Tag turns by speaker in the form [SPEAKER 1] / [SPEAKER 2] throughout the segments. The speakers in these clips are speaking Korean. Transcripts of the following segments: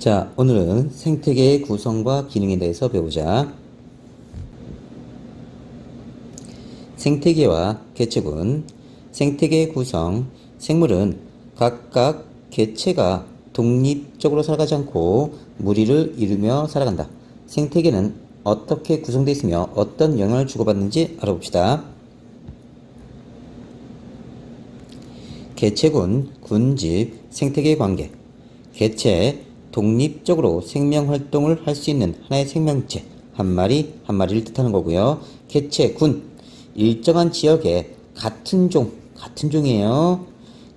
[SPEAKER 1] 자, 오늘은 생태계의 구성과 기능에 대해서 배우자. 생태계와 개체군. 생태계의 구성. 생물은 각각 개체가 독립적으로 살아가지 않고 무리를 이루며 살아간다. 생태계는 어떻게 구성되어 있으며 어떤 영향을 주고받는지 알아봅시다. 개체군, 군집, 생태계의 관계. 개체, 독립적으로 생명활동을 할 수 있는 하나의 생명체, 한 마리, 한 마리를 뜻하는 거고요. 개체, 군, 일정한 지역에 같은 종이에요.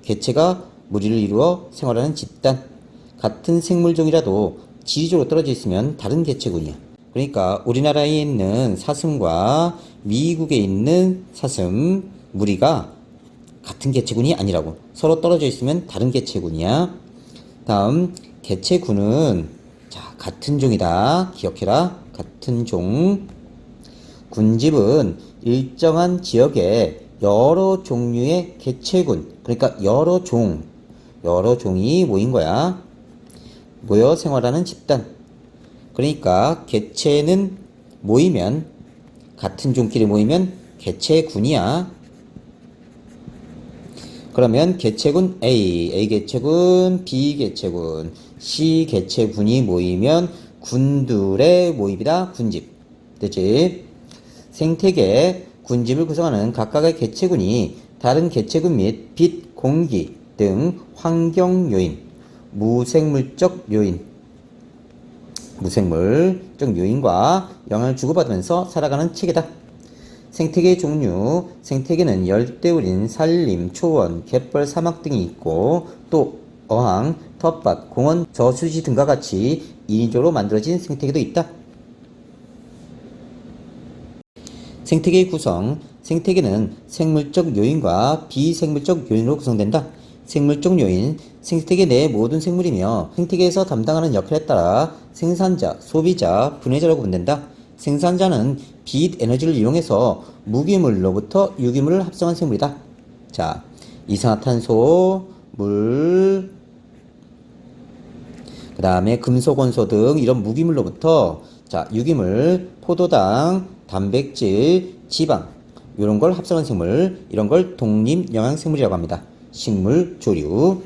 [SPEAKER 1] 개체가 무리를 이루어 생활하는 집단, 같은 생물종이라도 지리적으로 떨어져 있으면 다른 개체군이야. 그러니까 우리나라에 있는 사슴과 미국에 있는 사슴, 무리가 같은 개체군이 아니라고. 서로 떨어져 있으면 다른 개체군이야. 다음 개체군은 같은 종이다. 기억해라. 같은 종. 군집은 일정한 지역에 여러 종류의 개체군, 그러니까 여러 종이 모인 거야. 모여 생활하는 집단. 그러니까 개체는 모이면, 같은 종끼리 모이면 개체군이야. 그러면 개체군 A 개체군, B 개체군, C 개체군이 모이면 군들의 모임이다. 군집. 됐지? 생태계 군집을 구성하는 각각의 개체군이 다른 개체군 및 빛, 공기 등 환경 요인, 무생물적 요인과 영향을 주고받으면서 살아가는 체계다. 생태계의 종류. 생태계는 열대우린, 산림, 초원, 갯벌, 사막 등이 있고 또 어항, 텃밭, 공원, 저수지 등과 같이 인위적으로 만들어진 생태계도 있다. 생태계의 구성. 생태계는 생물적 요인과 비생물적 요인으로 구성된다. 생물적 요인. 생태계 내의 모든 생물이며 생태계에서 담당하는 역할에 따라 생산자, 소비자, 분해자라고 분된다. 생산자는 빛 에너지를 이용해서 무기물로부터 유기물을 합성한 생물이다. 자, 이산화탄소, 물, 그 다음에 금속, 원소 등 이런 무기물로부터 유기물, 포도당, 단백질, 지방 이런 걸 합성한 생물, 이런 걸 독립영양생물이라고 합니다. 식물, 조류.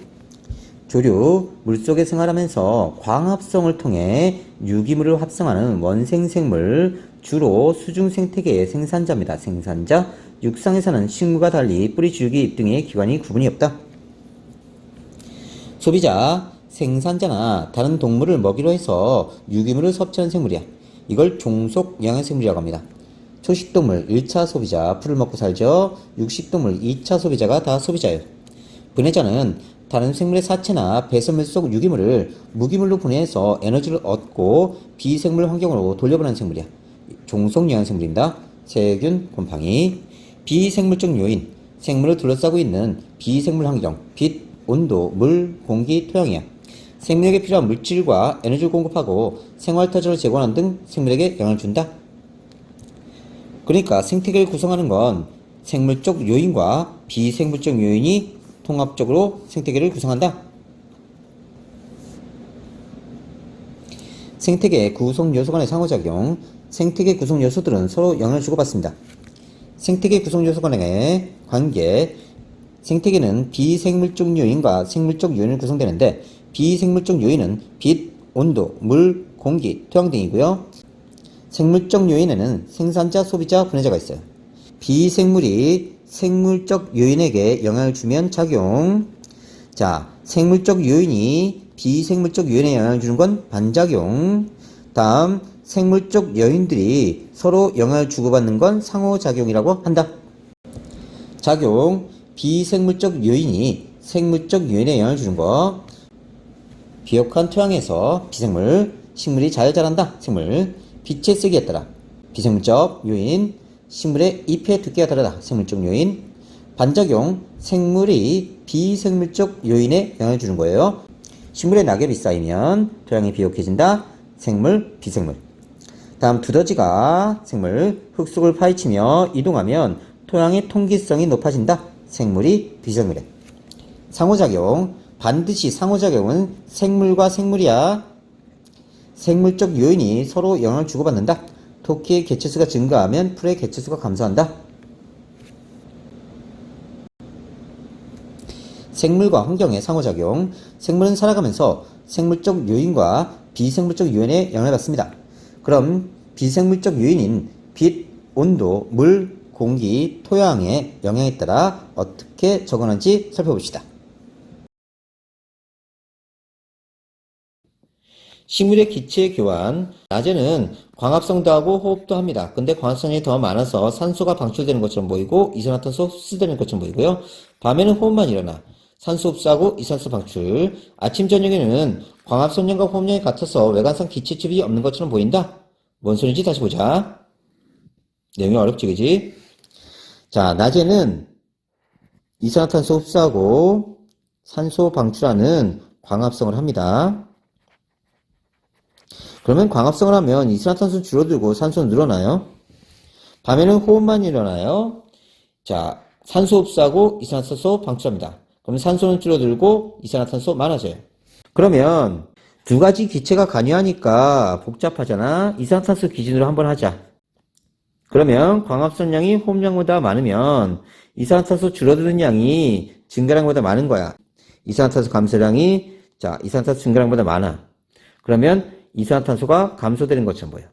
[SPEAKER 1] 물속에 생활하면서 광합성을 통해 유기물을 합성하는 원생생물, 주로 수중생태계의 생산자입니다. 생산자. 육상에서는 식물과 달리 뿌리, 줄기, 잎 등의 기관이 구분이 없다. 소비자. 생산자나 다른 동물을 먹이로 해서 유기물을 섭취하는 생물이야. 이걸 종속영양생물이라고 합니다. 초식동물 1차 소비자, 풀을 먹고 살죠. 육식동물 2차 소비자가 다 소비자예요. 분해자는 다른 생물의 사체나 배설물 속 유기물을 무기물로 분해해서 에너지를 얻고 비생물 환경으로 돌려보내는 생물이야. 종속영양생물입니다. 세균, 곰팡이. 비생물적 요인. 생물을 둘러싸고 있는 비생물 환경, 빛, 온도, 물, 공기, 토양이야. 생물에게 필요한 물질과 에너지를 공급하고 생활터전을 제공하는 등 생물에게 영향을 준다. 그러니까 생태계를 구성하는 건 생물적 요인과 비생물적 요인이 통합적으로 생태계를 구성한다. 생태계 구성 요소 간의 상호작용. 생태계 구성 요소들은 서로 영향을 주고받습니다. 생태계 구성 요소 간의 관계. 생태계는 비생물적 요인과 생물적 요인을 구성되는데 비생물적 요인은 빛, 온도, 물, 공기, 토양 등이고요. 생물적 요인에는 생산자, 소비자, 분해자가 있어요. 비생물이 생물적 요인에게 영향을 주면 작용. 생물적 요인이 비생물적 요인에 영향을 주는 건 반작용. 다음, 생물적 요인들이 서로 영향을 주고받는 건 상호작용이라고 한다. 작용. 비생물적 요인이 생물적 요인에 영향을 주는 거. 비옥한 토양에서 비생물, 식물이 잘 자란다. 생물. 빛의 세기에 따라 비생물적 요인. 식물의 잎의 두께가 다르다. 생물적 요인. 반작용. 생물이 비생물적 요인에 영향을 주는 거예요. 식물에 낙엽이 쌓이면 토양이 비옥해진다. 생물, 비생물. 다음 두더지가 생물, 흙 속을 파헤치며 이동하면 토양의 통기성이 높아진다. 생물이 비생물에. 상호작용. 반드시 상호작용은 생물과 생물이야. 생물적 요인이 서로 영향을 주고받는다. 토끼의 개체수가 증가하면 풀의 개체수가 감소한다. 생물과 환경의 상호작용. 생물은 살아가면서 생물적 요인과 비생물적 요인에 영향을 받습니다. 그럼 비생물적 요인인 빛, 온도, 물, 공기, 토양의 영향에 따라 어떻게 적응하는지 살펴봅시다. 식물의 기체 교환. 낮에는 광합성도 하고 호흡도 합니다. 근데 광합성이 더 많아서 산소가 방출되는 것처럼 보이고 이산화탄소 흡수되는 것처럼 보이고요. 밤에는 호흡만 일어나 산소 흡수하고 이산화탄소 방출. 아침 저녁에는 광합성량과 호흡량이 같아서 외관상 기체집이 없는 것처럼 보인다. 뭔 소리인지 다시 보자. 내용이 어렵지, 그지? 자, 낮에는 이산화탄소 흡수하고 산소 방출하는 광합성을 합니다. 그러면 광합성을 하면 이산화탄소는 줄어들고 산소는 늘어나요. 밤에는 호흡만 일어나요. 자, 산소 흡수하고 이산화탄소 방출합니다. 그럼 산소는 줄어들고 이산화탄소 많아져요. 그러면 두 가지 기체가 관여하니까 복잡하잖아. 이산화탄소 기준으로 한번 하자. 그러면 광합성량이 호흡량보다 많으면 이산화탄소 줄어드는 양이 증가량보다 많은 거야. 이산화탄소 감소량이 이산화탄소 증가량보다 많아. 그러면 이산화탄소가 감소되는 것처럼 보여.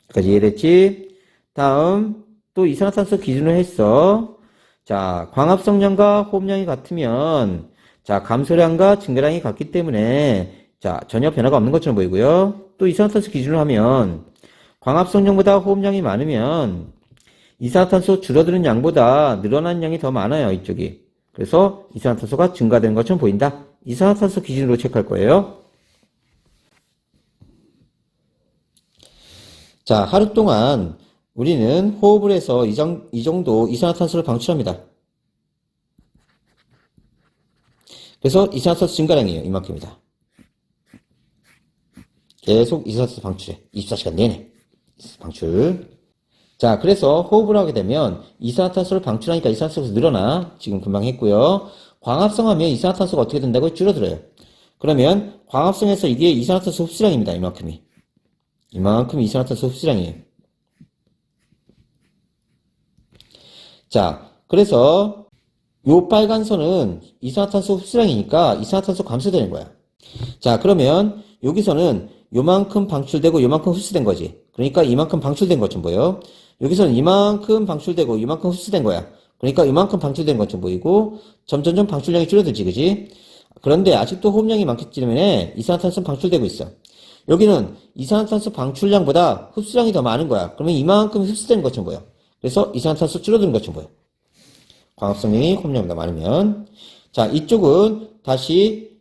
[SPEAKER 1] 여기까지 이해됐지? 다음 또 이산화탄소 기준으로 했어. 자, 광합성량과 호흡량이 같으면 감소량과 증가량이 같기 때문에 전혀 변화가 없는 것처럼 보이고요. 또 이산화탄소 기준으로 하면 광합성량보다 호흡량이 많으면 이산화탄소 줄어드는 양보다 늘어나는 양이 더 많아요, 이쪽이. 그래서 이산화탄소가 증가되는 것처럼 보인다. 이산화탄소 기준으로 체크할 거예요. 자, 하루 동안 우리는 호흡을 해서 이 정도 이산화탄소를 방출합니다. 그래서 이산화탄소 증가량이에요. 이만큼이다. 계속 이산화탄소 방출해. 24시간 내내 방출. 자, 그래서 호흡을 하게 되면 이산화탄소를 방출하니까 이산화탄소가 늘어나. 지금 금방 했고요. 광합성하면 이산화탄소가 어떻게 된다고요? 줄어들어요. 그러면 광합성에서 이게 이산화탄소 흡수량입니다. 이만큼 이산화탄소 흡수량이에요. 자, 그래서 요 빨간 선은 이산화탄소 흡수량이니까 이산화탄소 감소되는 거야. 자, 그러면 여기서는 요만큼 방출되고 요만큼 흡수된 거지. 그러니까 이만큼 방출된 것처럼 보여. 여기서는 이만큼 방출되고 이만큼 흡수된 거야. 그러니까 이만큼 방출된 것처럼 보이고 점점점 방출량이 줄어들지, 그지? 그런데 아직도 호흡량이 많기 때문에 이산화탄소는 방출되고 있어. 여기는 이산화탄소 방출량보다 흡수량이 더 많은 거야. 그러면 이만큼 흡수되는 것처럼 보여. 그래서 이산화탄소 줄어드는 것처럼 보여. 광합성량이 호흡량보다 많으면. 자, 이쪽은 다시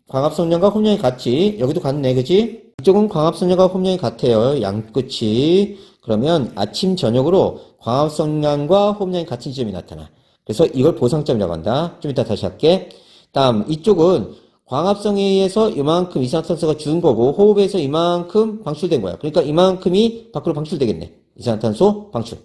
[SPEAKER 1] 광합성량과 호흡량이 같지. 여기도 같네, 그지? 이쪽은 광합성량과 호흡량이 같아요. 양끝이. 그러면 아침, 저녁으로 광합성량과 호흡량이 같은 지점이 나타나. 그래서 이걸 보상점이라고 한다. 좀 이따 다시 할게. 다음, 이쪽은 광합성에 의해서 이만큼 이산화탄소가 준 거고 호흡에서 이만큼 방출된 거야. 그러니까 이만큼이 밖으로 방출되겠네. 이산화탄소 방출.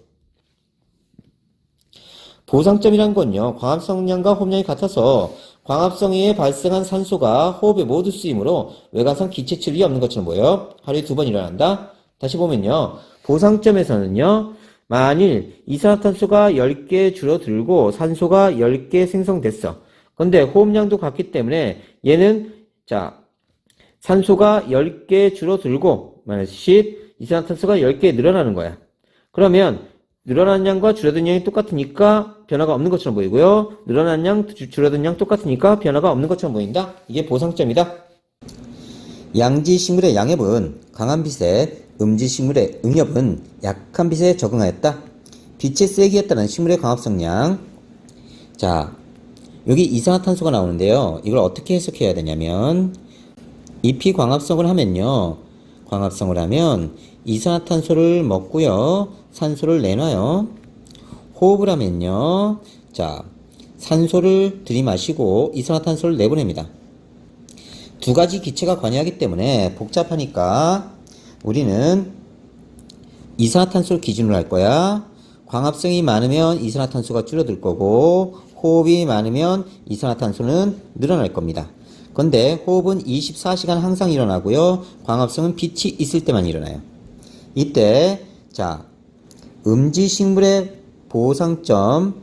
[SPEAKER 1] 보상점이란 건요. 광합성량과 호흡량이 같아서 광합성에 의해 발생한 산소가 호흡에 모두 쓰이므로 외관상 기체 출입이 없는 것처럼 보여. 하루에 2번 일어난다. 다시 보면요. 보상점에서는요. 만일 이산화탄소가 10개 줄어들고 산소가 10개 생성됐어. 근데 호흡량도 같기 때문에 얘는 산소가 10개 줄어들고 이산화탄소가 10개 늘어나는 거야. 그러면 늘어난 양과 줄어든 양이 똑같으니까 변화가 없는 것처럼 보이고요. 늘어난 양, 줄어든 양 똑같으니까 변화가 없는 것처럼 보인다. 이게 보상점이다. 양지식물의 양엽은 강한 빛에, 음지식물의 응엽은 약한 빛에 적응하였다. 빛의 세기에 따른 식물의 광합성량. 자, 여기 이산화탄소가 나오는데요. 이걸 어떻게 해석해야 되냐면 잎이 광합성을 하면 이산화탄소를 먹고요. 산소를 내놔요. 호흡을 하면요. 산소를 들이마시고 이산화탄소를 내보냅니다. 두 가지 기체가 관여하기 때문에 복잡하니까 우리는 이산화탄소를 기준으로 할 거야. 광합성이 많으면 이산화탄소가 줄어들 거고 호흡이 많으면 이산화탄소는 늘어날 겁니다. 근데 호흡은 24시간 항상 일어나고요. 광합성은 빛이 있을 때만 일어나요. 이때 자, 음지식물의 보상점은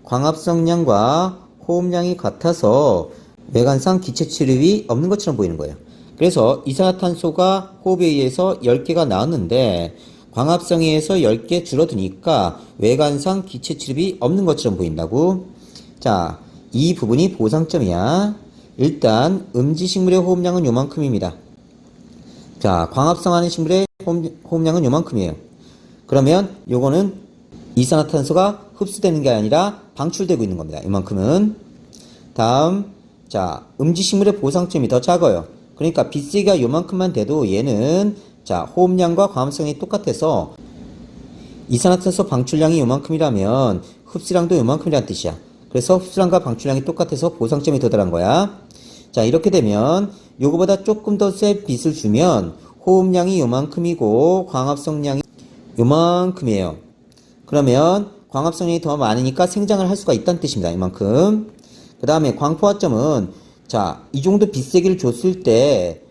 [SPEAKER 1] 광합성량과 호흡량이 같아서 외관상 기체 출입이 없는 것처럼 보이는 거예요. 그래서 이산화탄소가 호흡에 의해서 10개가 나왔는데 광합성에 의해서 10개 줄어드니까 외관상 기체 출입이 없는 것처럼 보인다고. 자, 이 부분이 보상점이야. 일단 음지식물의 호흡량은 요만큼입니다. 자, 광합성하는 식물의 호흡량은 요만큼이에요. 그러면 요거는 이산화탄소가 흡수되는 게 아니라 방출되고 있는 겁니다. 이만큼은. 다음, 자, 음지식물의 보상점이 더 작아요. 그러니까 빛세기가 요만큼만 돼도 얘는 자, 호흡량과 광합성이 똑같아서 이산화탄소 방출량이 요만큼이라면 흡수량도 요만큼이라는 뜻이야. 그래서 흡수량과 방출량이 똑같아서 보상점이 더 들어간 거야. 자, 이렇게 되면 요거보다 조금 더 센 빛을 주면 호흡량이 요만큼이고 광합성량이 요만큼이에요. 그러면 광합성량이 더 많으니까 생장을 할 수가 있다는 뜻입니다. 이만큼. 그 다음에 광포화점은 자, 이 정도 빛세기를 줬을 때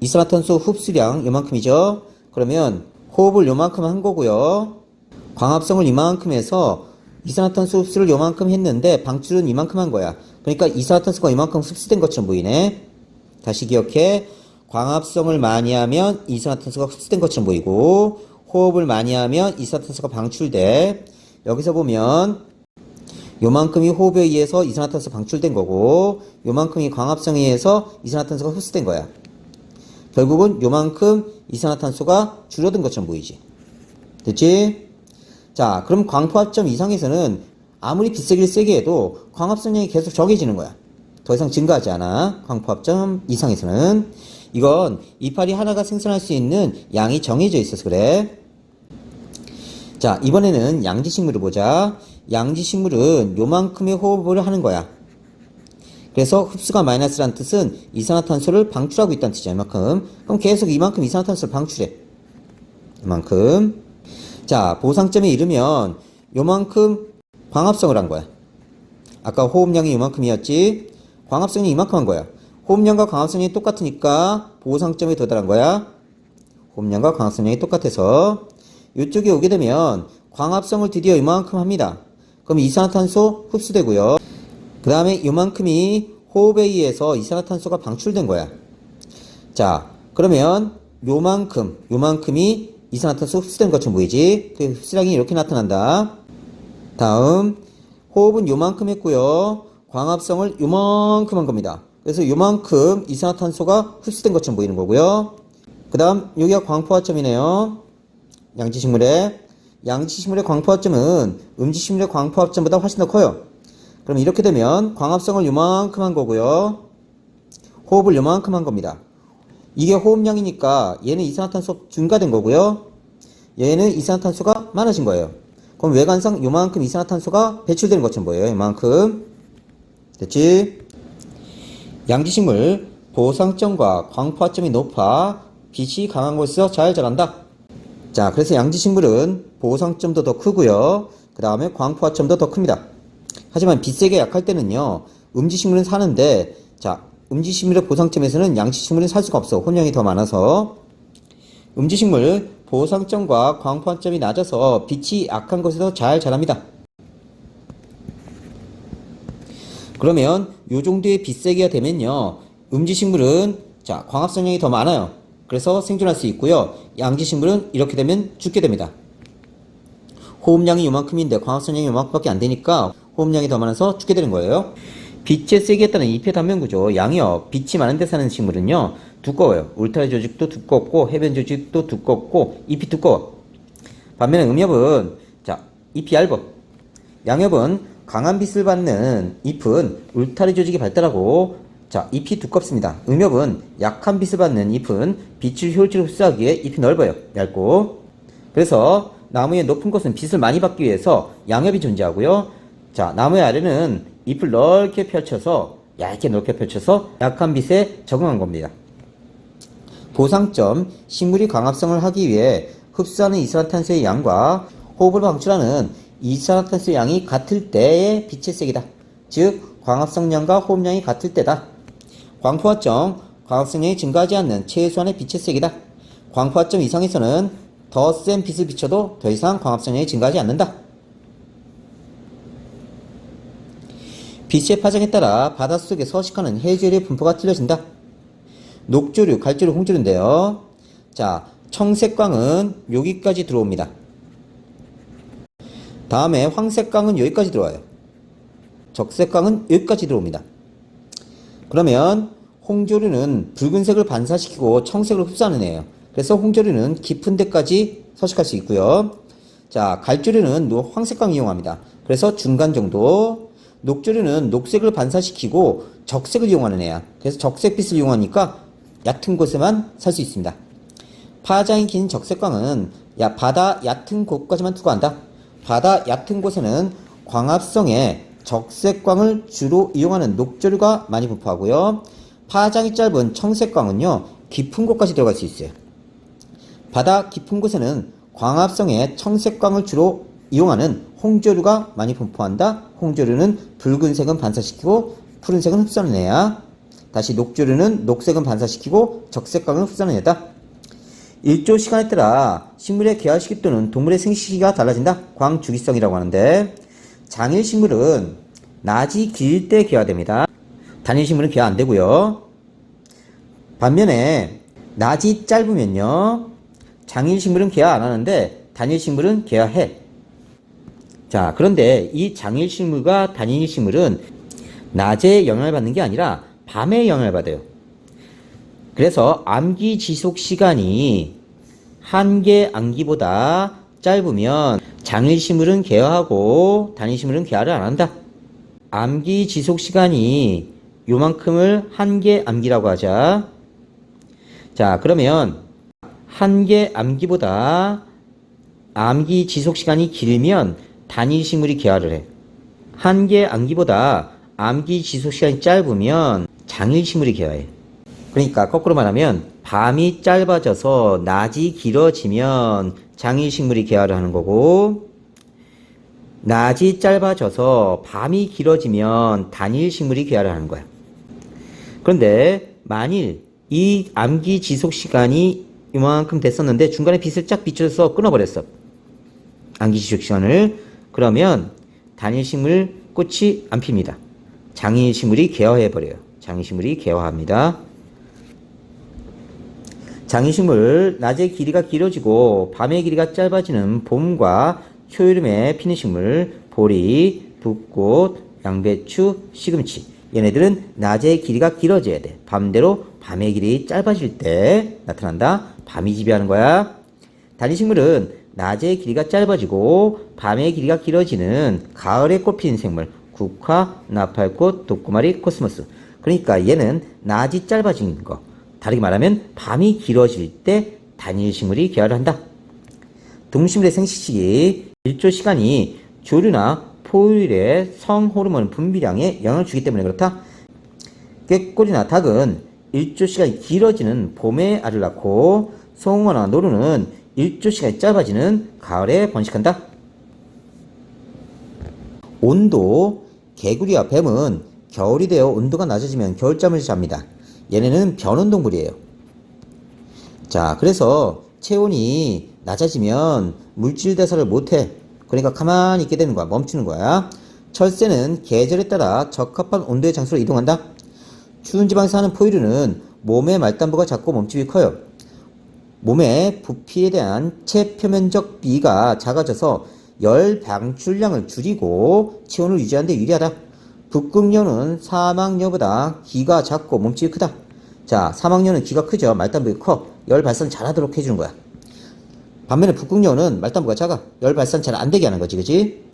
[SPEAKER 1] 이산화탄소 흡수량 요만큼이죠. 그러면 호흡을 요만큼 한 거고요. 광합성을 이만큼 해서 이산화탄소 흡수를 요만큼 했는데 방출은 이만큼 한 거야. 그러니까 이산화탄소가 이만큼 흡수된 것처럼 보이네. 다시 기억해. 광합성을 많이 하면 이산화탄소가 흡수된 것처럼 보이고 호흡을 많이 하면 이산화탄소가 방출돼. 여기서 보면 요만큼이 호흡에 의해서 이산화탄소 방출된 거고 요만큼이 광합성에 의해서 이산화탄소가 흡수된 거야. 결국은 요만큼 이산화탄소가 줄어든 것처럼 보이지. 됐지? 자, 그럼 광포화점 이상에서는 아무리 빛세기를 세게 해도 광합성량이 계속 적해지는 거야. 더 이상 증가하지 않아. 광포화점 이상에서는. 이건 이파리 하나가 생산할 수 있는 양이 정해져 있어서 그래. 자, 이번에는 양지식물을 보자. 양지식물은 요만큼의 호흡을 하는 거야. 그래서 흡수가 마이너스란 뜻은 이산화탄소를 방출하고 있다는 뜻이야. 이만큼. 그럼 계속 이만큼 이산화탄소를 방출해. 이만큼. 자, 보상점에 이르면 요만큼 광합성을 한 거야. 아까 호흡량이 요만큼이었지. 광합성이 이만큼 한 거야. 호흡량과 광합성이 똑같으니까 보상점에 도달한 거야. 호흡량과 광합성량이 똑같아서 이쪽에 오게 되면 광합성을 드디어 이만큼 합니다. 그럼 이산화탄소 흡수되고요. 그 다음에 이만큼이 호흡에 의해서 이산화탄소가 방출된 거야. 자, 그러면 요만큼이 이산화탄소 흡수된 것처럼 보이지? 그 흡수량이 이렇게 나타난다. 다음, 호흡은 요만큼 했고요. 광합성을 요만큼 한 겁니다. 그래서 요만큼 이산화탄소가 흡수된 것처럼 보이는 거고요. 그 다음, 여기가 광포화점이네요. 양지식물의 광포화점은 음지식물의 광포화점보다 훨씬 더 커요. 그럼 이렇게 되면 광합성을 요만큼 한 거고요. 호흡을 요만큼 한 겁니다. 이게 호흡량이니까 얘는 이산화탄소 증가된 거고요. 얘는 이산화탄소가 많아진 거예요. 그럼 외관상 요만큼 이산화탄소가 배출되는 것처럼 보여요. 이만큼. 됐지? 양지식물 보상점과 광포화점이 높아 빛이 강한 곳에서 잘 자란다. 자, 그래서 양지식물은 보상점도 더 크고요. 그 다음에 광포화점도 더 큽니다. 하지만 빛세기가 약할 때는요, 음지식물은 사는데, 자, 음지식물의 보상점에서는 양지식물은 살 수가 없어. 혼량이 더 많아서. 음지식물 보상점과 광포화점이 낮아서 빛이 약한 곳에서 잘 자랍니다. 그러면 요 정도의 빛세기가 되면요, 음지식물은 자, 광합성량이 더 많아요. 그래서 생존할 수 있고요. 양지식물은 이렇게 되면 죽게 됩니다. 호흡량이 요만큼인데 광합성량이 요만큼밖에 안 되니까 호흡량이 더 많아서 죽게 되는 거예요. 빛의 세기에 따른 잎의 단면 구조, 양이요. 빛이 많은 데 사는 식물은요, 두꺼워요. 울타리 조직도 두껍고 해변 조직도 두껍고 잎이 두꺼워. 반면에 음엽은 자, 잎이 얇아. 양엽은 강한 빛을 받는 잎은 울타리 조직이 발달하고 자, 잎이 두껍습니다. 음엽은 약한 빛을 받는 잎은 빛을 효율적으로 흡수하기에 잎이 넓어요. 얇고. 그래서 나무의 높은 곳은 빛을 많이 받기 위해서 양엽이 존재하고요. 자, 나무의 아래는 잎을 넓게 펼쳐서 얇게 넓게 펼쳐서 약한 빛에 적응한 겁니다. 보상점, 식물이 광합성을 하기 위해 흡수하는 이산화탄소의 양과 호흡을 방출하는 이산화탄소의 양이 같을 때의 빛의 세기다. 즉 광합성량과 호흡량이 같을 때다. 광포화점, 광합성량이 증가하지 않는 최소한의 빛의 세기다. 광포화점 이상에서는 더 센 빛을 비춰도 더 이상 광합성량이 증가하지 않는다. 빛의 파장에 따라 바닷속에 서식하는 해조류의 분포가 틀려진다. 녹조류, 갈조류, 홍조류인데요. 자, 청색광은 여기까지 들어옵니다. 다음에 황색광은 여기까지 들어와요. 적색광은 여기까지 들어옵니다. 그러면 홍조류는 붉은색을 반사시키고 청색을 흡수하는 애예요. 그래서 홍조류는 깊은 데까지 서식할 수 있고요. 자, 갈조류는 황색광 이용합니다. 그래서 중간 정도. 녹조류는 녹색을 반사시키고 적색을 이용하는 애야. 그래서 적색빛을 이용하니까 얕은 곳에만 살 수 있습니다. 파장이 긴 적색광은 바다 얕은 곳까지만 투과한다. 바다 얕은 곳에는 광합성의 적색광을 주로 이용하는 녹조류가 많이 분포하고요. 파장이 짧은 청색광은요, 깊은 곳까지 들어갈 수 있어요. 바다 깊은 곳에는 광합성의 청색광을 주로 이용하는 홍조류가 많이 분포한다. 홍조류는 붉은색은 반사시키고 푸른색은 흡수하는 애야. 다시 녹조류는 녹색은 반사시키고 적색광을 흡수하는 애다. 일조 시간에 따라 식물의 개화 시기 또는 동물의 생식 시기가 달라진다. 광주기성이라고 하는데, 장일식물은 낮이 길 때 개화됩니다. 단일식물은 개화 안 되고요. 반면에 낮이 짧으면요, 장일식물은 개화 안 하는데 단일식물은 개화해. 자, 그런데 이 장일식물과 단일식물은 낮에 영향을 받는 게 아니라 밤에 영향을 받아요. 그래서 암기 지속 시간이 한개 암기보다 짧으면 장일식물은 개화하고 단일식물은 개화를 안 한다. 암기 지속 시간이 요만큼을 한개 암기라고 하자. 자, 그러면 한개 암기보다 암기 지속 시간이 길면 단일식물이 개화를 해. 한개 암기보다 암기 지속 시간이 짧으면 장일식물이 개화해. 그러니까 거꾸로 말하면 밤이 짧아져서 낮이 길어지면 장일식물이 개화를 하는 거고, 낮이 짧아져서 밤이 길어지면 단일식물이 개화를 하는 거야. 그런데 만일 이 암기 지속 시간이 이만큼 됐었는데 중간에 빛을 쫙 비춰서 끊어버렸어. 암기 지속 시간을. 그러면 단일식물 꽃이 안 핍니다. 장일식물이 개화해버려요. 장일식물이 개화합니다. 장일식물, 낮의 길이가 길어지고 밤의 길이가 짧아지는 봄과 초여름에 피는 식물, 보리, 붓꽃, 양배추, 시금치. 얘네들은 낮의 길이가 길어져야 돼. 밤대로 밤의 길이 짧아질 때 나타난다. 밤이 지배하는 거야. 단일식물은 낮의 길이가 짧아지고 밤의 길이가 길어지는 가을에 꽃 피는 생물, 국화, 나팔꽃, 독고마리, 코스모스. 그러니까 얘는 낮이 짧아진 거. 다르게 말하면 밤이 길어질 때 단일식물이 개화를 한다. 동식물의 생식시기, 일조 시간이 조류나 포유류의 성호르몬 분비량에 영향을 주기 때문에 그렇다. 꾀꼬리나 닭은 일조 시간이 길어지는 봄에 알을 낳고, 송어나 노루는 일조 시간이 짧아지는 가을에 번식한다. 온도, 개구리와 뱀은 겨울이 되어 온도가 낮아지면 겨울잠을 잡니다. 얘네는 변온동물이에요. 자, 그래서 체온이 낮아지면 물질 대사를 못해. 그러니까 가만히 있게 되는 거야. 멈추는 거야. 철새는 계절에 따라 적합한 온도의 장소로 이동한다. 추운 지방에 사는 포유류는 몸의 말단부가 작고 몸집이 커요. 몸의 부피에 대한 체표면적 비가 작아져서 열 방출량을 줄이고 체온을 유지하는 데 유리하다. 북극녀는 사막녀보다 귀가 작고 몸집이 크다. 자, 사막녀는 귀가 크죠. 말단부가 커. 열 발산 잘하도록 해주는 거야. 반면에 북극녀는 말단부가 작아. 열 발산 잘 안되게 하는 거지, 그지?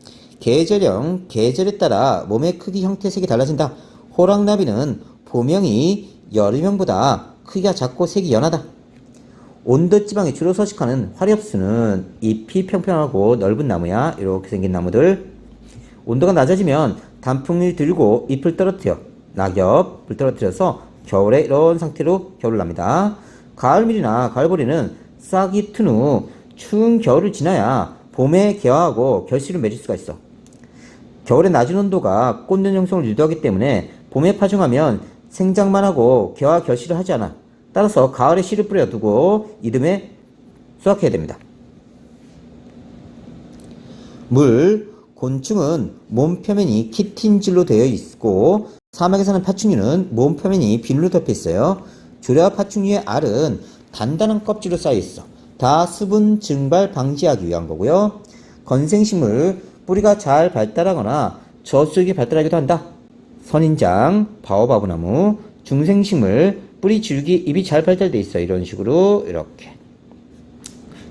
[SPEAKER 1] 계절형, 계절에 따라 몸의 크기, 형태, 색이 달라진다. 호랑나비는 보명이 여름형보다 크기가 작고 색이 연하다. 온도지방에 주로 서식하는 화렵수는 잎이 평평하고 넓은 나무야. 이렇게 생긴 나무들. 온도가 낮아지면 단풍을 들고 잎을 떨어뜨려 낙엽을 떨어뜨려서 겨울에 이런 상태로 겨울을 납니다. 가을밀이나 가을보리는 싹이 튼 후 추운 겨울을 지나야 봄에 개화하고 결실을 맺을 수가 있어. 겨울의 낮은 온도가 꽃눈 형성을 유도하기 때문에 봄에 파종하면 생장만 하고 겨와 겨씨를 하지 않아. 따라서 가을에 씨를 뿌려두고 이듬해 수확해야 됩니다. 물, 곤충은 몸 표면이 키틴질로 되어 있고 사막에 사는 파충류는 몸 표면이 비늘로 덮여 있어요. 조류와 파충류의 알은 단단한 껍질로 쌓여 있어. 다 수분 증발 방지하기 위한 거고요. 건생식물, 뿌리가 잘 발달하거나 저수육이 발달하기도 한다. 선인장, 바오바브 나무, 중생식물, 뿌리, 줄기, 잎이 잘 발달되어 있어. 이런 식으로 이렇게.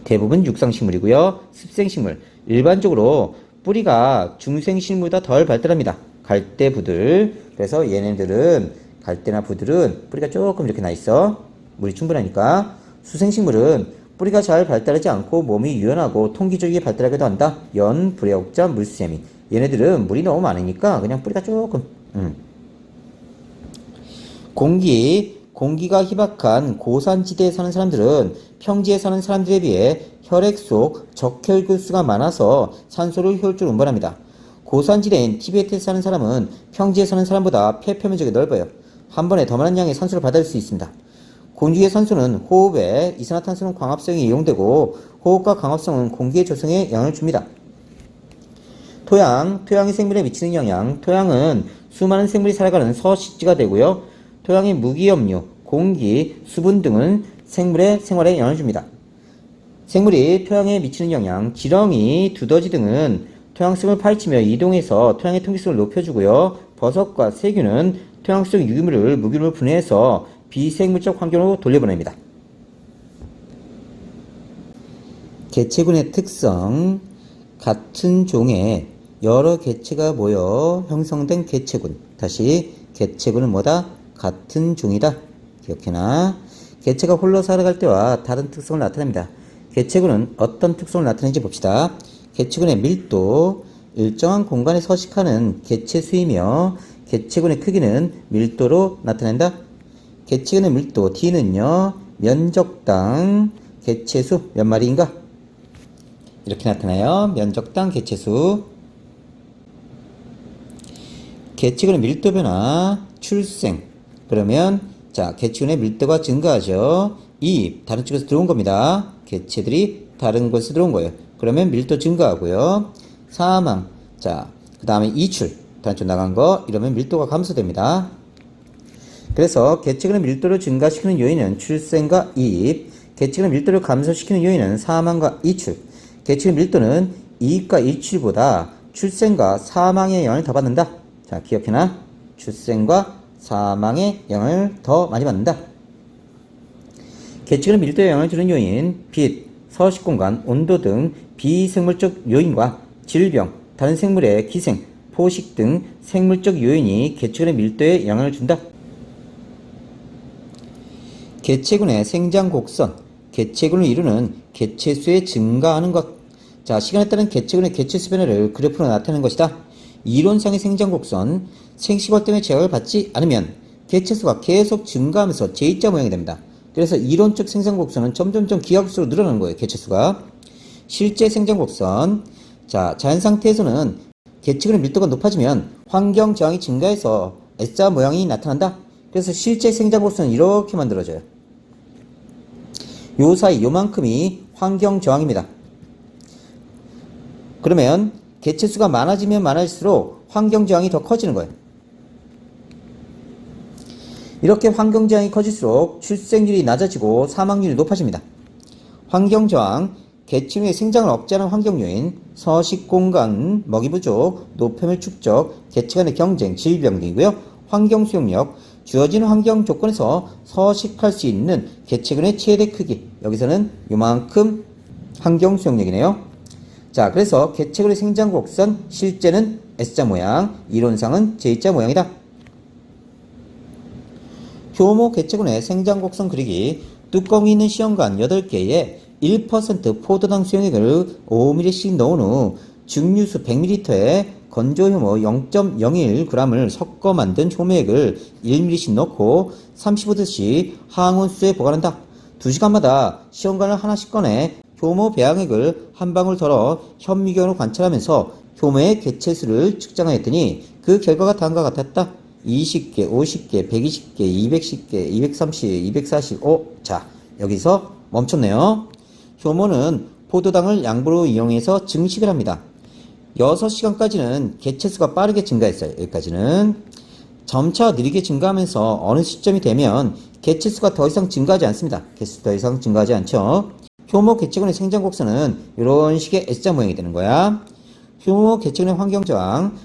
[SPEAKER 1] 대부분 육상식물이고요. 습생식물, 일반적으로 뿌리가 중생식물보다 덜 발달합니다. 갈대, 부들. 그래서 얘네들은 갈대나 부들은 뿌리가 조금 이렇게 나 있어. 물이 충분하니까. 수생식물은 뿌리가 잘 발달하지 않고 몸이 유연하고 통기적이게 발달하기도 한다. 연, 불애옥자, 물새미. 얘네들은 물이 너무 많으니까 그냥 뿌리가 조금. 공기가 희박한 고산지대에 사는 사람들은 평지에 사는 사람들에 비해 혈액 속 적혈구수가 많아서 산소를 효율적으로 운반합니다. 고산지대인 티베트에 사는 사람은 평지에 사는 사람보다 폐 표면적이 넓어요. 한 번에 더 많은 양의 산소를 받을 수 있습니다. 공기의 산소는 호흡에, 이산화탄소는 광합성에 이용되고 호흡과 광합성은 공기의 조성에 영향을 줍니다. 토양이 생물에 미치는 영향. 토양은 수많은 생물이 살아가는 서식지가 되고요. 토양의 무기염류, 공기, 수분 등은 생물의 생활에 영향을 줍니다. 생물이 토양에 미치는 영향. 지렁이, 두더지 등은 토양성을 파헤치며 이동해서 토양의 통기성을 높여주고요. 버섯과 세균은 토양 속 유기물을 무기물로 분해해서 비생물적 환경으로 돌려보냅니다. 개체군의 특성. 같은 종의 여러 개체가 모여 형성된 개체군. 다시, 개체군은 뭐다? 같은 종이다. 기억해놔. 개체가 홀로 살아갈 때와 다른 특성을 나타냅니다. 개체군은 어떤 특성을 나타내는지 봅시다. 개체군의 밀도, 일정한 공간에 서식하는 개체 수이며 개체군의 크기는 밀도로 나타낸다. 개체군의 밀도 D는요, 면적당 개체수 몇 마리인가? 이렇게 나타나요. 면적당 개체수. 개체군의 밀도 변화, 출생. 그러면 자, 개체군의 밀도가 증가하죠. 이입, 다른 쪽에서 들어온 겁니다. 개체들이 다른 곳에서 들어온 거예요. 그러면 밀도 증가하고요. 사망, 자, 그 다음에 이출, 다른 쪽 나간 거, 이러면 밀도가 감소됩니다. 그래서 개체군의 밀도를 증가시키는 요인은 출생과 이입, 개체군의 밀도를 감소시키는 요인은 사망과 이출. 개체군의 밀도는 이입과 이출보다 출생과 사망의 영향을 더 받는다. 자, 기억해놔. 출생과 사망의 영향을 더 많이 받는다. 개체군의 밀도에 영향을 주는 요인, 빛, 서식공간, 온도 등 비생물적 요인과 질병, 다른 생물의 기생, 포식 등 생물적 요인이 개체군의 밀도에 영향을 준다. 개체군의 생장 곡선, 개체군을 이루는 개체수의 증가하는 것. 자, 시간에 따른 개체군의 개체수 변화를 그래프로 나타내는 것이다. 이론상의 생장 곡선, 생시벌 때문에 제약을 받지 않으면 개체수가 계속 증가하면서 J자 모양이 됩니다. 그래서 이론적 생장 곡선은 점점점 기하급수로 늘어나는 거예요. 개체수가. 실제 생장 곡선. 자, 자연 상태에서는 개체군의 밀도가 높아지면 환경 저항이 증가해서 S자 모양이 나타난다. 그래서 실제 생장 곡선은 이렇게 만들어져요. 요 사이 요만큼이 환경 저항입니다. 그러면 개체수가 많아지면 많아질수록 환경 저항이 더 커지는 거예요. 이렇게 환경 저항이 커질수록 출생률이 낮아지고 사망률이 높아집니다. 환경 저항, 개체군의 생장을 억제하는 환경 요인, 서식 공간, 먹이 부족, 노폐물 축적, 개체 간의 경쟁, 질병 등이고요. 환경 수용력, 주어진 환경 조건에서 서식할 수 있는 개체군의 최대 크기. 여기서는 요만큼 환경 수용력이네요. 자, 그래서 개체군의 생장 곡선, 실제는 S자 모양, 이론상은 J자 모양이다. 효모 개체군의 생장 곡선 그리기. 뚜껑이 있는 시험관 8개에 1% 포도당 수용액을 5ml씩 넣은 후 증류수 100ml에 건조효모 0.01g을 섞어 만든 효모액을 1ml씩 넣고 35도씨 항온수에 보관한다. 2시간마다 시험관을 하나씩 꺼내 효모 배양액을 한 방울 덜어 현미경으로 관찰하면서 효모의 개체수를 측정하였더니 그 결과가 다음과 같았다. 20개, 50개, 120개, 210개, 230, 245. 자, 여기서 멈췄네요. 효모는 포도당을 양보로 이용해서 증식을 합니다. 6시간까지는 개체수가 빠르게 증가했어요. 여기까지는. 점차 느리게 증가하면서 어느 시점이 되면 개체수가 더 이상 증가하지 않습니다. 개체수 더 이상 증가하지 않죠. 효모 개체군의 생장 곡선은 이런 식의 S자 모양이 되는 거야. 효모 개체군의 환경 저항,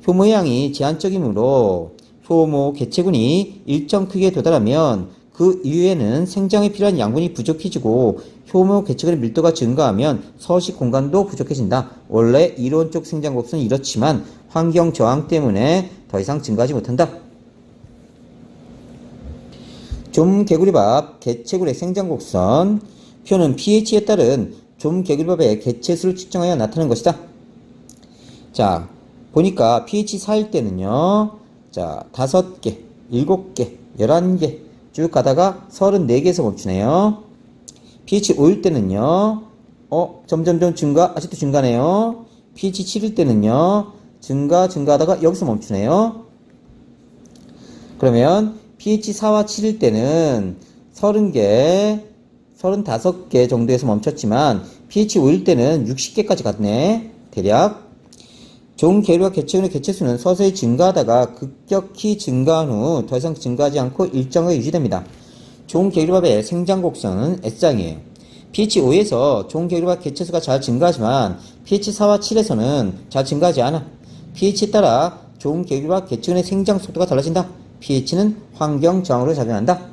[SPEAKER 1] 효모의 양이 제한적이므로 효모 개체군이 일정 크기에 도달하면 그 이후에는 생장에 필요한 양분이 부족해지고 효모 개체군의 밀도가 증가하면 서식 공간도 부족해진다. 원래 이론적 생장 곡선은 이렇지만 환경 저항 때문에 더 이상 증가하지 못한다. 좀개구리밥 개체군의 생장 곡선 표는 pH에 따른 좀개구리밥의 개체수를 측정하여 나타낸 것이다. 자, 보니까 pH 4일 때는요, 자, 5개, 7개, 11개 쭉 가다가 34개에서 멈추네요. pH 5일 때는요, 점점점 증가, 아직도 증가네요. pH 7일 때는요, 증가하다가 여기서 멈추네요. 그러면 pH 4와 7일 때는 30개, 35개 정도에서 멈췄지만 pH 5일 때는 60개까지 갔네. 대략. 종개구리와 개체군의 개체수는 서서히 증가하다가 급격히 증가한 후 더 이상 증가하지 않고 일정하게 유지됩니다. 종개구리밥의 생장 곡선은 S장이에요. pH 5에서 종개구리밥 개체수가 잘 증가하지만 pH 4와 7에서는 잘 증가하지 않아. pH에 따라 종개구리밥 개체군의 생장 속도가 달라진다. pH는 환경 저항으로 작용한다.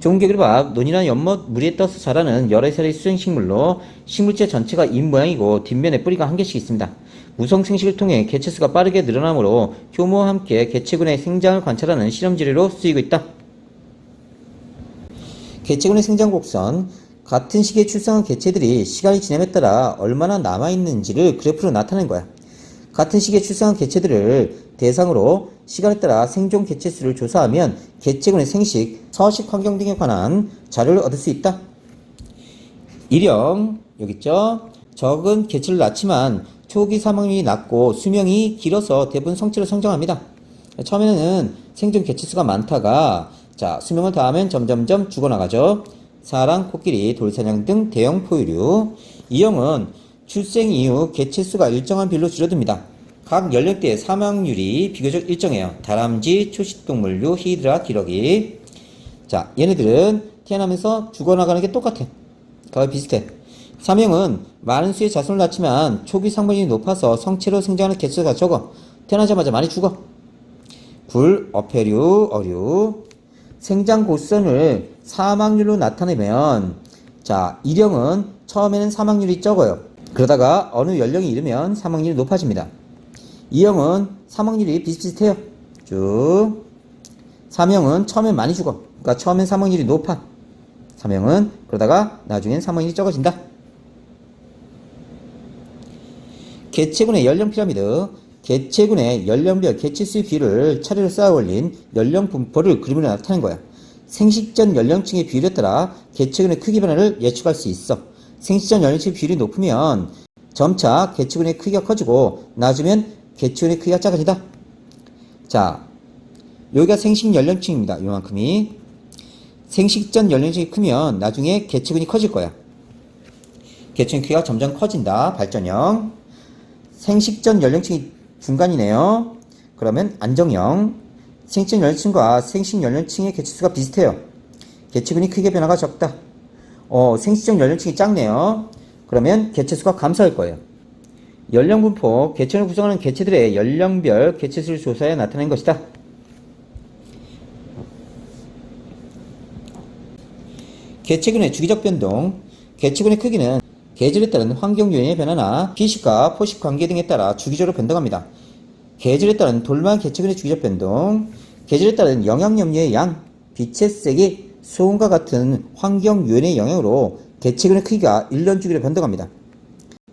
[SPEAKER 1] 종개구리밥 논이나 연못, 무리에 떠서 자라는 여러 살의 수생식물로 식물체 전체가 잎 모양이고 뒷면에 뿌리가 한 개씩 있습니다. 무성 생식을 통해 개체수가 빠르게 늘어나므로 효모와 함께 개체군의 생장을 관찰하는 실험지리로 쓰이고 있다. 개체군의 생장 곡선, 같은 시기에 출생한 개체들이 시간이 지남에 따라 얼마나 남아있는지를 그래프로 나타낸 거야. 같은 시기에 출생한 개체들을 대상으로 시간에 따라 생존 개체수를 조사하면 개체군의 생식, 서식 환경 등에 관한 자료를 얻을 수 있다. 일형, 여기 있죠? 적은 개체를 낳지만 초기 사망률이 낮고 수명이 길어서 대부분 성체로 성장합니다. 처음에는 생존 개체수가 많다가 자, 수명을 더하면 점점점 죽어나가죠. 사랑, 코끼리, 돌사냥 등 대형 포유류. 이형은 출생 이후 개체수가 일정한 비율로 줄어듭니다. 각 연령대의 사망률이 비교적 일정해요. 다람쥐, 초식동물류, 히드라, 기러기. 자, 얘네들은 태어나면서 죽어나가는 게 똑같아. 거의 비슷해. 삼형은 많은 수의 자손을 낳지만 초기 상반율이 높아서 성체로 생장하는 개체수가 적어. 태어나자마자 많이 죽어. 굴, 어패류, 어류. 생장 곡선을 사망률로 나타내면 자, 일형은 처음에는 사망률이 적어요. 그러다가 어느 연령이 이르면 사망률이 높아집니다. 이형은 사망률이 비슷비슷해요. 쭉. 삼형은 처음엔 많이 죽어. 그러니까 처음엔 사망률이 높아. 삼형은 그러다가 나중엔 사망률이 적어진다. 개체군의 연령 피라미드. 개체군의 연령별 개체수의 비율을 차례로 쌓아 올린 연령 분포를 그림으로 나타낸 거야. 생식전 연령층의 비율에 따라 개체군의 크기 변화를 예측할 수 있어. 생식전 연령층의 비율이 높으면 점차 개체군의 크기가 커지고 낮으면 개체군의 크기가 작아진다. 자, 여기가 생식 연령층입니다. 요만큼이. 생식전 연령층이 크면 나중에 개체군이 커질 거야. 개체군 크기가 점점 커진다. 발전형. 생식전 연령층이 중간이네요. 그러면 안정형. 생식 연령층과 생식 연령층의 개체수가 비슷해요. 개체군이 크게 변화가 적다. 생식적 연령층이 작네요. 그러면 개체수가 감소할 거예요. 연령 분포, 개체를 구성하는 개체들의 연령별 개체수를 조사해 나타낸 것이다. 개체군의 주기적 변동. 개체군의 크기는 계절에 따른 환경 요인의 변화나 피식과 포식 관계 등에 따라 주기적으로 변동합니다. 계절에 따른 돌만 개체군의 주기적 변동, 계절에 따른 영양염료의 양, 빛의 세기, 소음과 같은 환경 요인의 영향으로 개체군의 크기가 1년 주기로 변동합니다.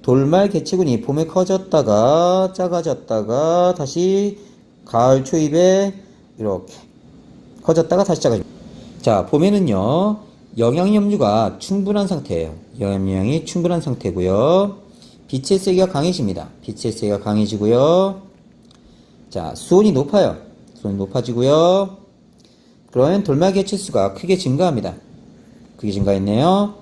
[SPEAKER 1] 돌말 개체군이 봄에 커졌다가 작아졌다가 다시 가을 초입에 이렇게 커졌다가 다시 작아집니다. 자, 봄에는요 영양염류가 충분한 상태예요. 영양이 충분한 상태고요. 빛의 세기가 강해집니다. 빛의 세기가 강해지고요. 자, 수온이 높아요. 수온이 높아지고요. 그러면 돌말 개체수가 크게 증가합니다. 크게 증가했네요.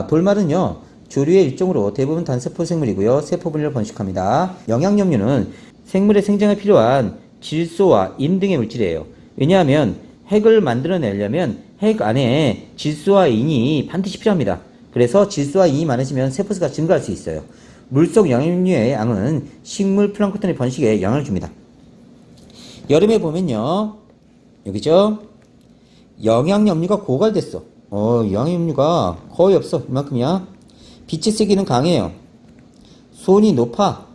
[SPEAKER 1] 돌말은요, 조류의 일종으로 대부분 단세포 생물이고요. 세포 분열을 번식합니다. 영양염류는 생물의 생장에 필요한 질소와 인 등의 물질이에요. 왜냐하면 핵을 만들어내려면 핵 안에 질소와 인이 반드시 필요합니다. 그래서 질소와 인이 많아지면 세포수가 증가할 수 있어요. 물속 영양염류의 양은 식물 플랑크톤의 번식에 영향을 줍니다. 여름에 보면요, 여기죠, 영양염류가 고갈됐어. 영양염류가 거의 없어. 이만큼이야. 빛의 세기는 강해요. 수온이 높아.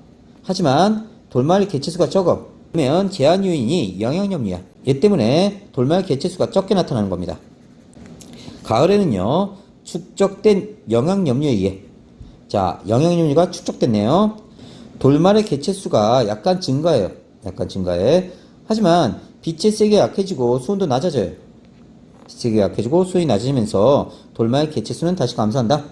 [SPEAKER 1] 하지만 돌말 개체수가 적어. 그러면 제한 요인이 영양염류야. 얘 때문에 돌말 개체수가 적게 나타나는 겁니다. 가을에는요, 축적된 영양염류에 의해, 자, 영양염류가 축적됐네요. 돌말의 개체수가 약간 증가해요. 약간 증가해. 하지만 빛의 세기가 약해지고 수온도 낮아져요. 빛의 세기가 약해지고 수온이 낮아지면서 돌말 개체수는 다시 감소한다.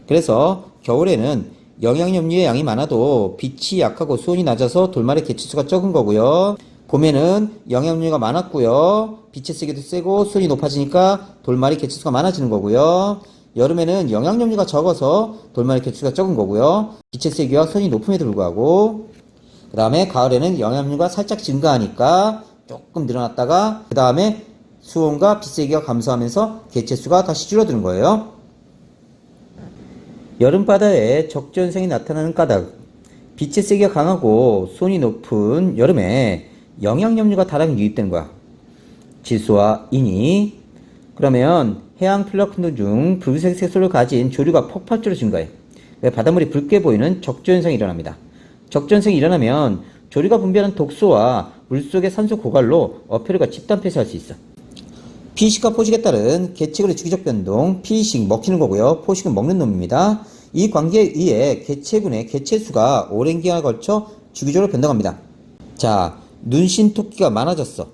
[SPEAKER 1] 그래서 겨울에는 영양염류의 양이 많아도 빛이 약하고 수온이 낮아서 돌말의 개체수가 적은 거고요. 봄에는 영양염류가 많았고요. 빛의 세기도 세고 수온이 높아지니까 돌말의 개체수가 많아지는 거고요. 여름에는 영양염류가 적어서 돌말의 개체수가 적은 거고요. 빛의 세기와 수온이 높음에도 불구하고, 그 다음에 가을에는 영양염류가 살짝 증가하니까 조금 늘어났다가 그 다음에 수온과 빛 세기가 감소하면서 개체수가 다시 줄어드는 거예요. 여름바다에 적조현상이 나타나는 까닭. 빛의 세기가 강하고 수온이 높은 여름에 영양염류가 다량이 유입되는 거야. 질소와 인이. 그러면 해양 플랑크톤 중 붉은색 색소를 가진 조류가 폭발적으로 증가해. 바닷물이 붉게 보이는 적조현상이 일어납니다. 적조현상이 일어나면 조류가 분비하는 독소와 물속의 산소 고갈로 어패류가 집단 폐쇄할 수 있어. 피식과 포식에 따른 개체군의 주기적 변동, 피식 먹히는 거고요. 포식은 먹는 놈입니다. 이 관계에 의해 개체군의 개체수가 오랜 기간에 걸쳐 주기적으로 변동합니다. 자, 눈신토끼가 많아졌어.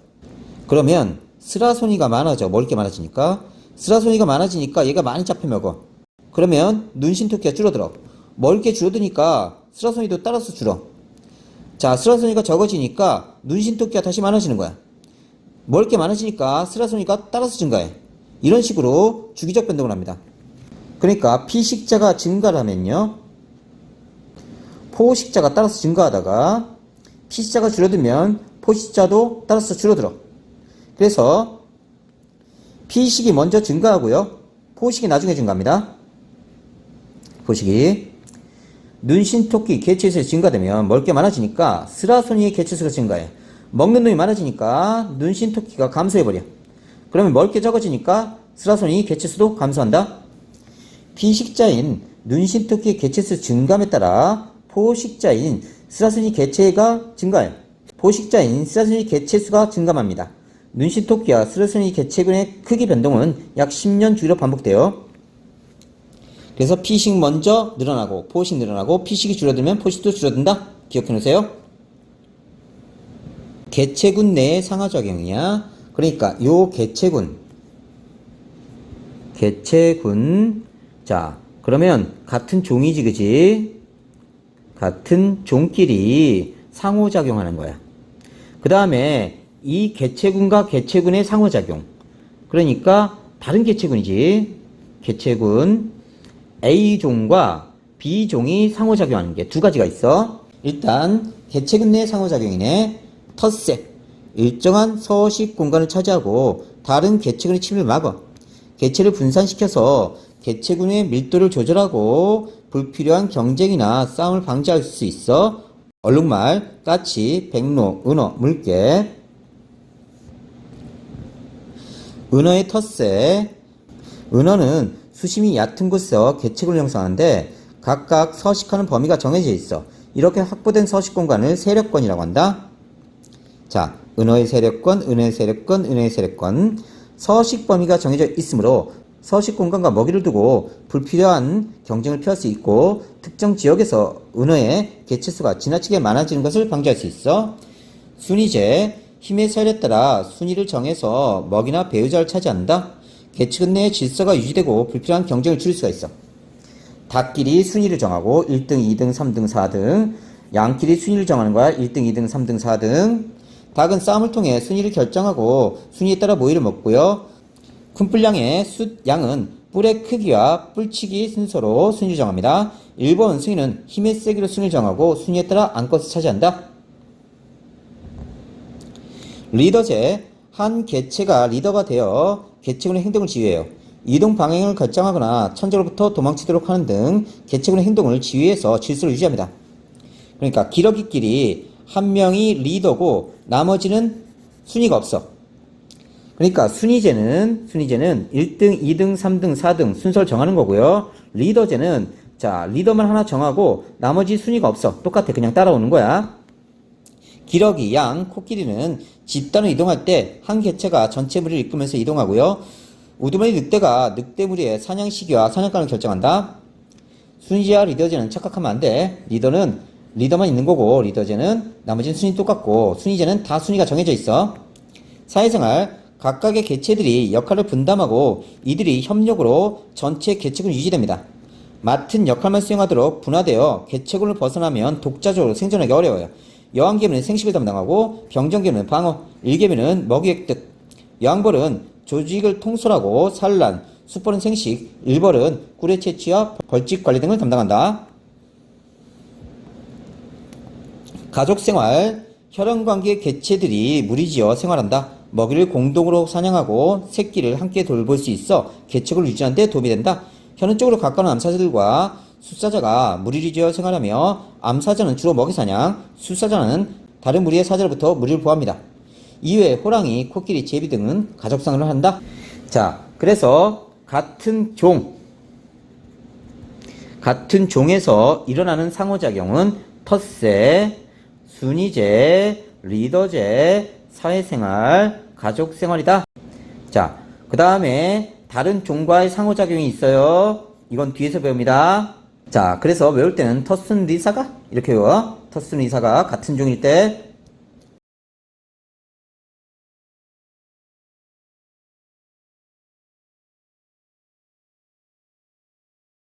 [SPEAKER 1] 그러면 스라소니가 많아져. 먹을 게 많아지니까. 스라소니가 많아지니까 얘가 많이 잡혀 먹어. 그러면 눈신토끼가 줄어들어. 먹을 게 줄어드니까 스라소니도 따라서 줄어. 자, 스라소니가 적어지니까 눈신토끼가 다시 많아지는 거야. 먹을 게 많아지니까 스라소니가 따라서 증가해. 이런 식으로 주기적 변동을 합니다. 그러니까 피식자가 증가하면요, 포식자가 따라서 증가하다가 피식자가 줄어들면 포식자도 따라서 줄어들어. 그래서 피식이 먼저 증가하고요, 포식이 나중에 증가합니다. 포식이. 눈신토끼 개체수가 증가되면 먹을 게 많아지니까 스라소니의 개체수가 증가해. 먹는 놈이 많아지니까 눈신토끼가 감소해버려. 그러면 먹을 게 적어지니까 스라소니 개체수도 감소한다. 피식자인 눈신토끼의 개체수 증감에 따라 포식자인 스라소니 개체가 증가해. 포식자인 스라소니 개체수가 증감합니다. 눈신토끼와 스라소니 개체군의 크기 변동은 약 10년 주기로 반복돼요. 그래서 피식 먼저 늘어나고 포식 늘어나고 피식이 줄어들면 포식도 줄어든다. 기억해 놓으세요. 개체군 내의 상하작용이야. 그러니까 요 개체군. 자, 그러면 같은 종이지, 그지? 같은 종끼리 상호작용하는 거야. 그 다음에 이 개체군과 개체군의 상호작용. 그러니까 다른 개체군이지. 개체군 A종과 B종이 상호작용하는 게 두 가지가 있어. 일단 개체군 내 상호작용이네. 텃세. 일정한 서식 공간을 차지하고 다른 개체군의 침입을 막아. 개체를 분산시켜서 개체군의 밀도를 조절하고 불필요한 경쟁이나 싸움을 방지할 수 있어. 얼룩말, 까치, 백로, 은어, 물개. 은어의 텃세. 은어는 수심이 얕은 곳에서 개체군을 형성하는데 각각 서식하는 범위가 정해져 있어. 이렇게 확보된 서식 공간을 세력권이라고 한다. 자, 은어의 세력권, 은어의 세력권, 은어의 세력권. 서식 범위가 정해져 있으므로 서식 공간과 먹이를 두고 불필요한 경쟁을 피할 수 있고 특정 지역에서 은어의 개체수가 지나치게 많아지는 것을 방지할 수 있어. 순위제, 힘의 서열에 따라 순위를 정해서 먹이나 배우자를 차지한다. 개체군 내의 질서가 유지되고 불필요한 경쟁을 줄일 수가 있어. 닭끼리 순위를 정하고 1등, 2등, 3등, 4등. 양끼리 순위를 정하는 거야. 1등, 2등, 3등, 4등. 닭은 싸움을 통해 순위를 결정하고 순위에 따라 모이를 먹고요. 큰 뿔량의 숫양은 뿔의 크기와 뿔치기 순서로 순위를 정합니다. 1번 순위는 힘의 세기로 순위를 정하고 순위에 따라 안것을 차지한다. 리더제, 한 개체가 리더가 되어 개체군의 행동을 지휘해요. 이동 방향을 결정하거나 천적으로부터 도망치도록 하는 등 개체군의 행동을 지휘해서 질서를 유지합니다. 그러니까 기러기끼리 한 명이 리더고 나머지는 순위가 없어. 그러니까 순위제는 1등, 2등, 3등, 4등 순서를 정하는 거고요. 리더제는 자, 리더만 하나 정하고 나머지 순위가 없어. 똑같아. 그냥 따라오는 거야. 기러기, 양, 코끼리는 집단으로 이동할 때 한 개체가 전체 무리를 이끌면서 이동하고요. 우두머리 늑대가 늑대 무리의 사냥 시기와 사냥감을 결정한다. 순위제와 리더제는 착각하면 안 돼. 리더만 있는 거고 리더제는 나머지는 순위 똑같고 순위제는 다 순위가 정해져 있어. 사회생활, 각각의 개체들이 역할을 분담하고 이들이 협력으로 전체 개체군이 유지됩니다. 맡은 역할만 수행하도록 분화되어 개체군을 벗어나면 독자적으로 생존하기 어려워요. 여왕개미는 생식을 담당하고 병정개미는 방어, 일개미는 먹이 획득, 여왕벌은 조직을 통솔하고 산란, 숫벌은 생식, 일벌은 꿀의 채취와 벌집 관리 등을 담당한다. 가족생활, 혈연관계 개체들이 무리지어 생활한다. 먹이를 공동으로 사냥하고 새끼를 함께 돌볼 수 있어 개체군을 유지하는 데 도움이 된다. 혈연적으로 가까운 암사자들과 숫사자가 무리를 지어 생활하며 암사자는 주로 먹이 사냥, 숫사자는 다른 무리의 사자로부터 무리를 보호합니다. 이외에 호랑이, 코끼리, 제비 등은 가족생활을 한다. 자, 그래서 같은 종에서 일어나는 상호작용은 텃세, 순위제, 리더제, 사회생활, 가족생활이다. 자, 그 다음에 다른 종과의 상호작용이 있어요. 이건 뒤에서 배웁니다. 자, 그래서 외울 때는 터순 리사가 이렇게 외워. 터순 리사가 같은 종일 때